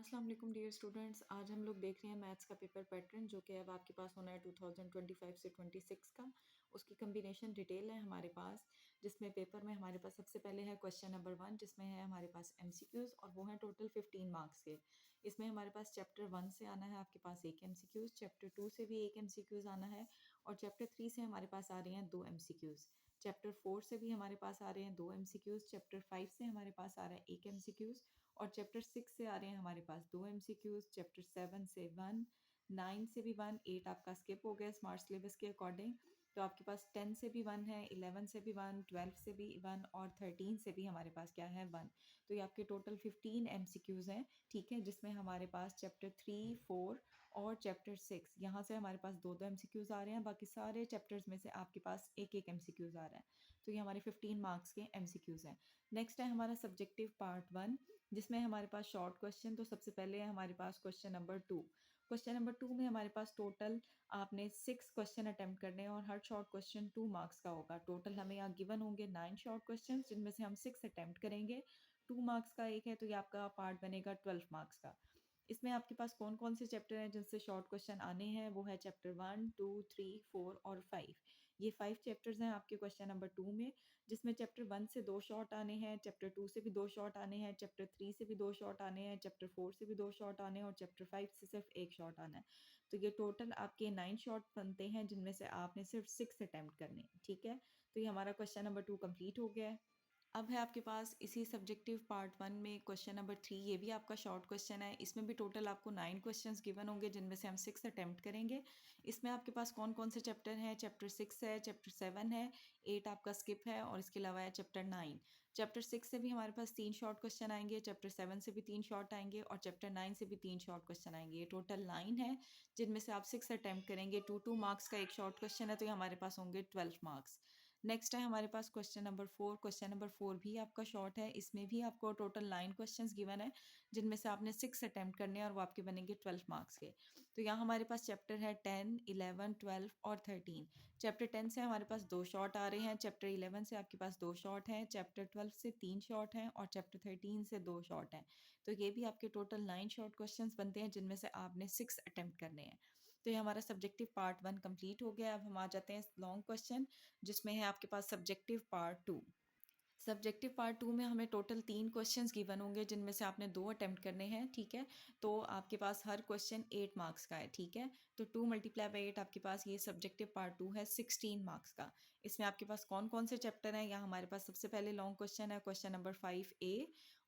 अस्सलाम वालेकुम dear students. आज हम लोग देख रहे हैं मैथ्स का पेपर पैटर्न जो कि अब आपके पास होना है 2025 से 26 का। उसकी कम्बिनेशन डिटेल है हमारे पास, जिसमें पेपर में हमारे पास सबसे पहले है क्वेश्चन नंबर 1 जिसमें है हमारे पास एमसीक्यूज़ और वो हैं टोटल 15 मार्क्स के। इसमें हमारे पास चैप्टर 1 से आना है आपके पास एक एमसीक्यूज़, चैप्टर 2 से भी एक एमसीक्यूज़ आना है और चैप्टर 3 से हमारे पास आ रहे हैं 2 एमसीक्यूज़। चैप्टर 4 से भी हमारे पास आ रहे हैं 2 एमसीक्यूज़, चैप्टर 5 से हमारे पास आ रहा है एक एमसीक्यूज़ और चैप्टर 6 से आ रहे हैं हमारे पास 2 एमसीक्यूज़, चैप्टर 7 से 1, 9 से भी 1, 8 आपका स्किप हो गया स्मार्ट सिलेबस के अकॉर्डिंग। तो आपके पास 10 से भी 1 है, 11 से भी 1, 12 से भी 1 और 13 से भी हमारे पास क्या है 1। तो ये आपके टोटल 15 एमसीक्यूज़ हैं, ठीक है, जिसमें हमारे पास चैप्टर 3, 4 और चैप्टर 6 यहाँ से हमारे पास 2-2 एमसीक्यूज़ आ रहे हैं, बाकी सारे चैप्टर्स में से आपके पास एक-एक एमसीक्यूज़ आ रहा है। तो ये हमारे 15 मार्क्स के एमसीक्यूज़ हैं। नेक्स्ट है हमारा सब्जेक्टिव पार्ट 1 जिसमें हमारे पास शॉर्ट क्वेश्चन। तो सबसे पहले है हमारे पास क्वेश्चन नंबर 2। क्वेश्चन नंबर 2 में हमारे पास टोटल आपने 6 क्वेश्चन अटेम्प्ट करने हैं और हर शॉर्ट क्वेश्चन 2 मार्क्स का होगा। टोटल हमें यहाँ गिवन होंगे 9 शॉर्ट क्वेश्चन जिनमें से हम 6 अटेम्प्ट करेंगे। 2 मार्क्स का एक है तो ये आपका पार्ट बनेगा 12 मार्क्स का। इसमें आपके पास कौन कौन से चैप्टर हैं जिनसे शॉर्ट क्वेश्चन आने हैं, वो है चैप्टर 1, 2, 3, 4 और 5। ये 5 चैप्टर्स हैं आपके क्वेश्चन नंबर 2 में, जिसमें चैप्टर 1 से 2 शॉर्ट आने हैं, चैप्टर 2 से भी 2 शॉर्ट आने हैं, चैप्टर 3 से भी 2 शॉर्ट आने हैं, चैप्टर 4 से भी 2 शॉर्ट आने हैं और चैप्टर 5 से सिर्फ 1 शॉर्ट आना है। तो ये टोटल आपके 9 शॉर्ट बनते हैं जिनमें से आपने सिर्फ 6 अटेम्प्ट करने हैं, ठीक है। तो ये हमारा क्वेश्चन नंबर 2 कंप्लीट हो गया है। अब है आपके पास इसी सब्जेक्टिव पार्ट 1 में क्वेश्चन नंबर 3। ये भी आपका शॉर्ट क्वेश्चन है। इसमें भी टोटल आपको 9 क्वेश्चंस गिवन होंगे जिनमें से हम 6 अटेम्प्ट करेंगे। इसमें आपके पास कौन कौन से चैप्टर हैं, चैप्टर 6 है, चैप्टर 7 है, 8 आपका स्किप है और इसके अलावा है चैप्टर 9। चैप्टर 6 से भी हमारे पास 3 शॉर्ट क्वेश्चन आएंगे, चैप्टर 7 से भी 3 शॉर्ट आएंगे और चैप्टर 9 से भी 3 शॉर्ट क्वेश्चन आएंगे। ये टोटल 9 है जिनमें से आप 6 अटेम्प्ट करेंगे। 2-2 मार्क्स का एक शॉर्ट क्वेश्चन है तो ये हमारे पास होंगे 12 मार्क्स। नेक्स्ट है हमारे पास क्वेश्चन नंबर 4। क्वेश्चन नंबर 4 भी आपका शॉर्ट है। इसमें भी आपको टोटल 9 क्वेश्चंस गिवन है जिनमें से आपने 6 अटेम्प्ट करने हैं और वो आपके बनेंगे 12 मार्क्स के। तो यहाँ हमारे पास चैप्टर है 10, 11, 12 और 13। चैप्टर 10 से हमारे पास 2 शॉर्ट आ रहे हैं, चैप्टर 11 से आपके पास 2 शॉर्ट हैं, चैप्टर 12 से 3 शॉर्ट हैं और चैप्टर 13 से 2 शॉर्ट हैं। तो ये भी आपके टोटल 9 शॉर्ट क्वेश्चंस बनते हैं जिनमें से आपने 6 अटेम्प्ट करने हैं। तो ये हमारा सब्जेक्टिव पार्ट 1 कंप्लीट हो गया। अब हम आ जाते हैं लॉन्ग क्वेश्चन जिसमें है आपके पास सब्जेक्टिव पार्ट 2। सब्जेक्टिव पार्ट 2 में हमें टोटल 3 क्वेश्चंस गिवन होंगे जिनमें से आपने 2 अटेम्प्ट करने हैं, ठीक है। तो आपके पास हर क्वेश्चन 8 मार्क्स का है, ठीक है। तो 2 मल्टीप्लाई बाई 8 आपके पास ये सब्जेक्टिव पार्ट 2 है 16 मार्क्स का। इसमें आपके पास कौन कौन से चैप्टर हैं, यहाँ हमारे पास सबसे पहले लॉन्ग क्वेश्चन है क्वेश्चन नंबर 5A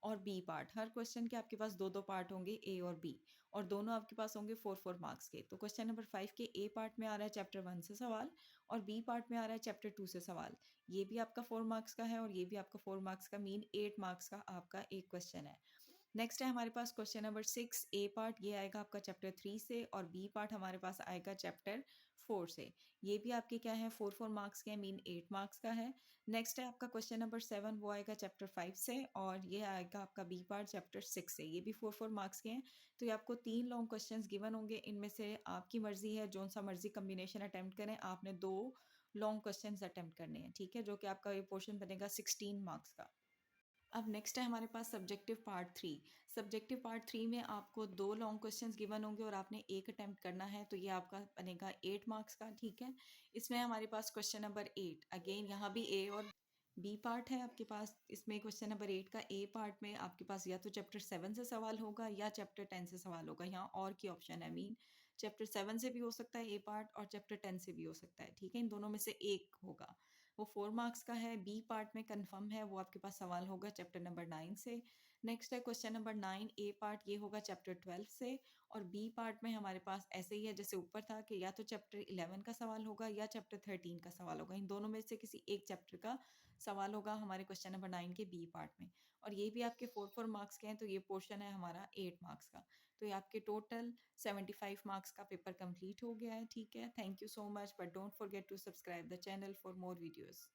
और बी पार्ट। हर क्वेश्चन के आपके पास 2-2 पार्ट होंगे, ए और बी, और दोनों आपके पास होंगे 4-4 मार्क्स के। तो क्वेश्चन नंबर 5 के ए पार्ट में आ रहा है चैप्टर 1 से सवाल और बी पार्ट में आ रहा है चैप्टर 2 से सवाल। ये भी आपका 4 मार्क्स का है और ये भी आपका 4 मार्क्स का, मीन 8 मार्क्स का आपका एक क्वेश्चन है। नेक्स्ट है हमारे पास क्वेश्चन नंबर 6। ए पार्ट ये आएगा आपका चैप्टर 3 से और बी पार्ट हमारे पास आएगा चैप्टर 4 से। ये भी आपके क्या है 4-4 मार्क्स के, मीन 8 मार्क्स का है। नेक्स्ट है आपका क्वेश्चन नंबर 7, वो आएगा चैप्टर 5 से और ये आएगा आपका बी पार्ट चैप्टर 6 से। ये भी 4-4 मार्क्स के हैं। तो ये आपको 3 लॉन्ग क्वेश्चंस गिवन होंगे, इनमें से आपकी मर्जी है जो सा मर्जी कम्बिनेशन अटेम्प्ट करें, आपने 2 लॉन्ग क्वेश्चंस अटेम्प्ट करने हैं, ठीक है, जो कि आपका ये पोर्शन बनेगा 16 मार्क्स का। अब नेक्स्ट है हमारे पास सब्जेक्टिव पार्ट 3। सब्जेक्टिव पार्ट 3 में आपको 2 लॉन्ग क्वेश्चंस गिवन होंगे और आपने एक अटेम्प्ट करना है, तो ये आपका बनेगा 8 मार्क्स का, ठीक है। इसमें हमारे पास क्वेश्चन नंबर 8, अगेन यहाँ भी ए और बी पार्ट है आपके पास। इसमें क्वेश्चन नंबर 8 का ए पार्ट में आपके पास या तो चैप्टर 7 से सवाल होगा या चैप्टर 10 से सवाल होगा। यहाँ और की ऑप्शन है, मीन चैप्टर 7 से भी हो सकता है ए पार्ट और चैप्टर 10 से भी हो सकता है, ठीक है। इन दोनों में से एक होगा, वो 4 मार्क्स का है। बी पार्ट में कंफर्म है, वो आपके पास सवाल होगा चैप्टर नंबर 9 से। नेक्स्ट है क्वेश्चन नंबर 9 ए पार्ट, ये होगा चैप्टर 12 से और बी पार्ट में हमारे पास ऐसे ही है जैसे ऊपर था कि या तो चैप्टर 11 का सवाल होगा या चैप्टर 13 का सवाल होगा। इन दोनों में से किसी एक चैप्टर का सवाल होगा हमारे क्वेश्चन नंबर 9 के बी पार्ट में और ये भी आपके 4-4 मार्क्स के हैं। तो ये पोर्शन है हमारा 8 मार्क्स का। तो ये आपके टोटल 75 मार्क्स का पेपर कंप्लीट हो गया है, ठीक है। Thank you so much, but don't forget to subscribe the channel for more videos.